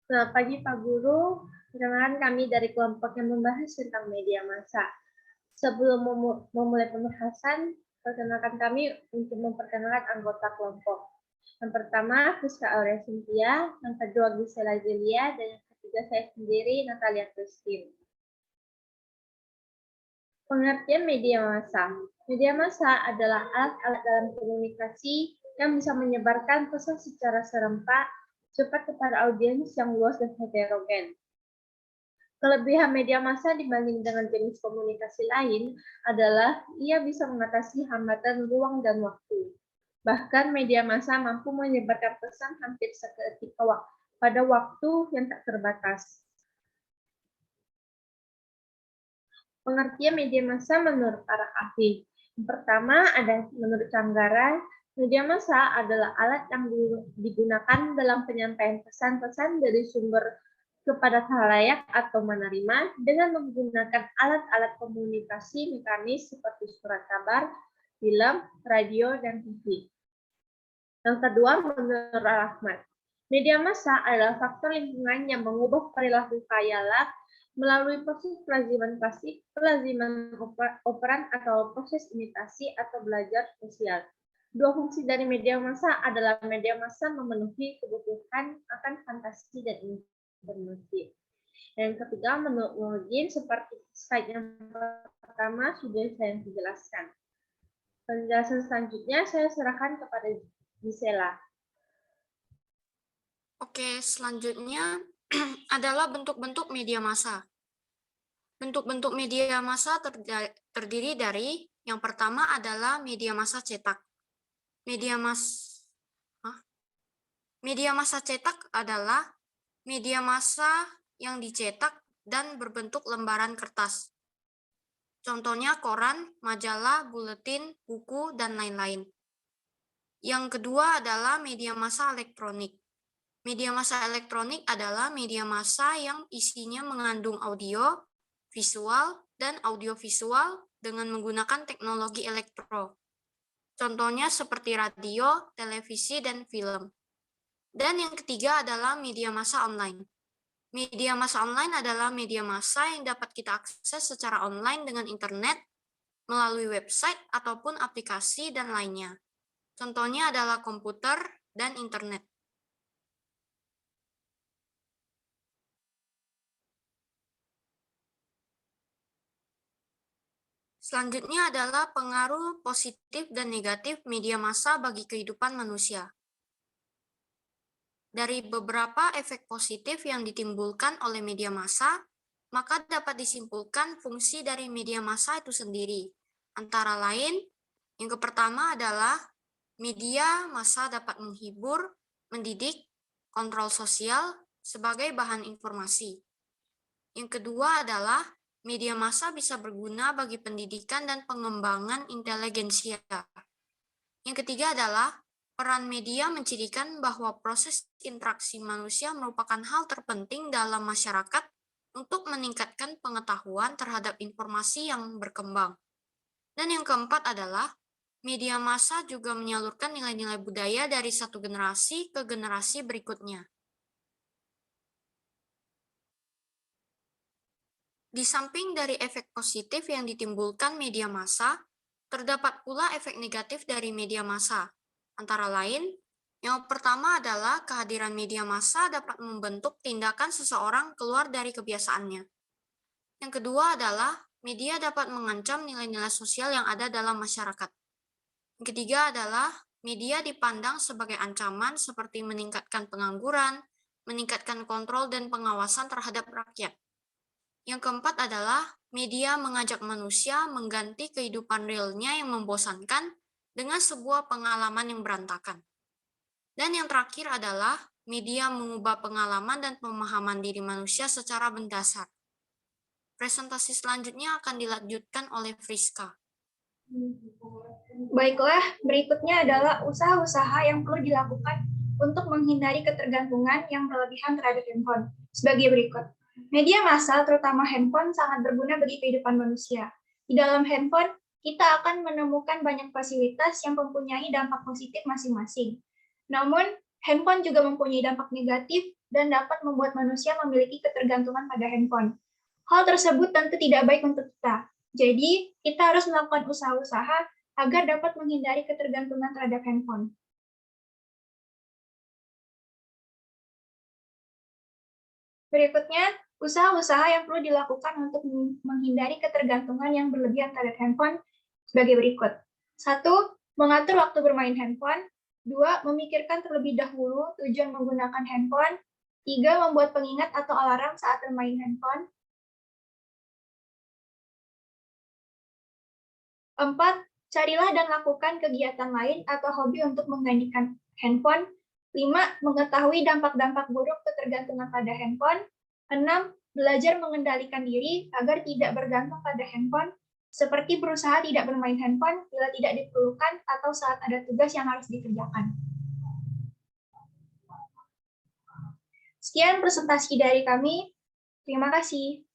Selamat pagi Pak Guru, perkenalkan kami dari kelompok yang membahas tentang media massa. Sebelum memulai pembahasan, perkenalkan kami untuk memperkenalkan anggota kelompok. Yang pertama, Friska Aurea Cynthia, yang kedua Gisela Zelia, dan yang ketiga saya sendiri, Natalia Christine. Pengertian media massa. Media massa adalah alat-alat dalam komunikasi yang bisa menyebarkan pesan secara serempak cepat kepada audiens yang luas dan heterogen. Kelebihan media massa dibanding dengan jenis komunikasi lain adalah ia bisa mengatasi hambatan ruang dan waktu. Bahkan media massa mampu menyebarkan pesan hampir seketika pada waktu yang tak terbatas. Pengertian media massa menurut para ahli. Yang pertama ada menurut Canggara, media massa adalah alat yang digunakan dalam penyampaian pesan-pesan dari sumber kepada khalayak atau menerima dengan menggunakan alat-alat komunikasi mekanis seperti surat kabar, film, radio, dan TV. Yang kedua, menurut Rahmat, media massa adalah faktor lingkungan yang mengubah perilaku khayalak melalui proses pelaziman klasik, pelaziman operan atau proses imitasi atau belajar sosial. Dua fungsi dari media massa adalah media massa memenuhi kebutuhan akan fantasi dan informasi. Yang ketiga, menurut Muhyiddin, seperti slide yang pertama sudah saya jelaskan. Penjelasan selanjutnya saya serahkan kepada Gisela. Oke, selanjutnya adalah bentuk-bentuk media massa. Bentuk-bentuk media massa terdiri dari yang pertama adalah media massa cetak. Media massa cetak adalah media massa yang dicetak dan berbentuk lembaran kertas. Contohnya koran, majalah, buletin, buku, dan lain-lain. Yang kedua adalah media massa elektronik. Media massa elektronik adalah media massa yang isinya mengandung audio, visual, dan audiovisual dengan menggunakan teknologi elektro. Contohnya seperti radio, televisi, dan film. Dan yang ketiga adalah media massa online. Media massa online adalah media massa yang dapat kita akses secara online dengan internet, melalui website ataupun aplikasi dan lainnya. Contohnya adalah komputer dan internet. Selanjutnya adalah pengaruh positif dan negatif media massa bagi kehidupan manusia. Dari beberapa efek positif yang ditimbulkan oleh media massa, maka dapat disimpulkan fungsi dari media massa itu sendiri. Antara lain, yang pertama adalah media massa dapat menghibur, mendidik, kontrol sosial sebagai bahan informasi. Yang kedua adalah media massa bisa berguna bagi pendidikan dan pengembangan inteligensia. Yang ketiga adalah peran media mencirikan bahwa proses interaksi manusia merupakan hal terpenting dalam masyarakat untuk meningkatkan pengetahuan terhadap informasi yang berkembang. Dan yang keempat adalah media massa juga menyalurkan nilai-nilai budaya dari satu generasi ke generasi berikutnya. Di samping dari efek positif yang ditimbulkan media massa, terdapat pula efek negatif dari media massa. Antara lain, yang pertama adalah kehadiran media massa dapat membentuk tindakan seseorang keluar dari kebiasaannya. Yang kedua adalah media dapat mengancam nilai-nilai sosial yang ada dalam masyarakat. Yang ketiga adalah media dipandang sebagai ancaman seperti meningkatkan pengangguran, meningkatkan kontrol dan pengawasan terhadap rakyat. Yang keempat adalah media mengajak manusia mengganti kehidupan realnya yang membosankan dengan sebuah pengalaman yang berantakan. Dan yang terakhir adalah media mengubah pengalaman dan pemahaman diri manusia secara mendasar. Presentasi selanjutnya akan dilanjutkan oleh Friska. Baiklah, berikutnya adalah usaha-usaha yang perlu dilakukan untuk menghindari ketergantungan yang berlebihan terhadap handphone. Sebagai berikut. Media massa, terutama handphone, sangat berguna bagi kehidupan manusia. Di dalam handphone, kita akan menemukan banyak fasilitas yang mempunyai dampak positif masing-masing. Namun, Handphone juga mempunyai dampak negatif dan dapat membuat manusia memiliki ketergantungan pada handphone. Hal tersebut tentu tidak baik untuk kita. Jadi, kita harus melakukan usaha-usaha agar dapat menghindari ketergantungan terhadap handphone. Berikutnya, usaha-usaha yang perlu dilakukan untuk menghindari ketergantungan yang berlebihan terhadap handphone sebagai berikut. 1. Mengatur waktu bermain handphone. 2. Memikirkan terlebih dahulu tujuan menggunakan handphone. 3. Membuat pengingat atau alarm saat bermain handphone. 4. Carilah dan lakukan kegiatan lain atau hobi untuk menggantikan handphone. 5. Mengetahui dampak-dampak buruk ketergantungan pada handphone. 6. Belajar mengendalikan diri agar tidak bergantung pada handphone, seperti berusaha tidak bermain handphone bila tidak diperlukan atau saat ada tugas yang harus dikerjakan. Sekian presentasi dari kami. Terima kasih.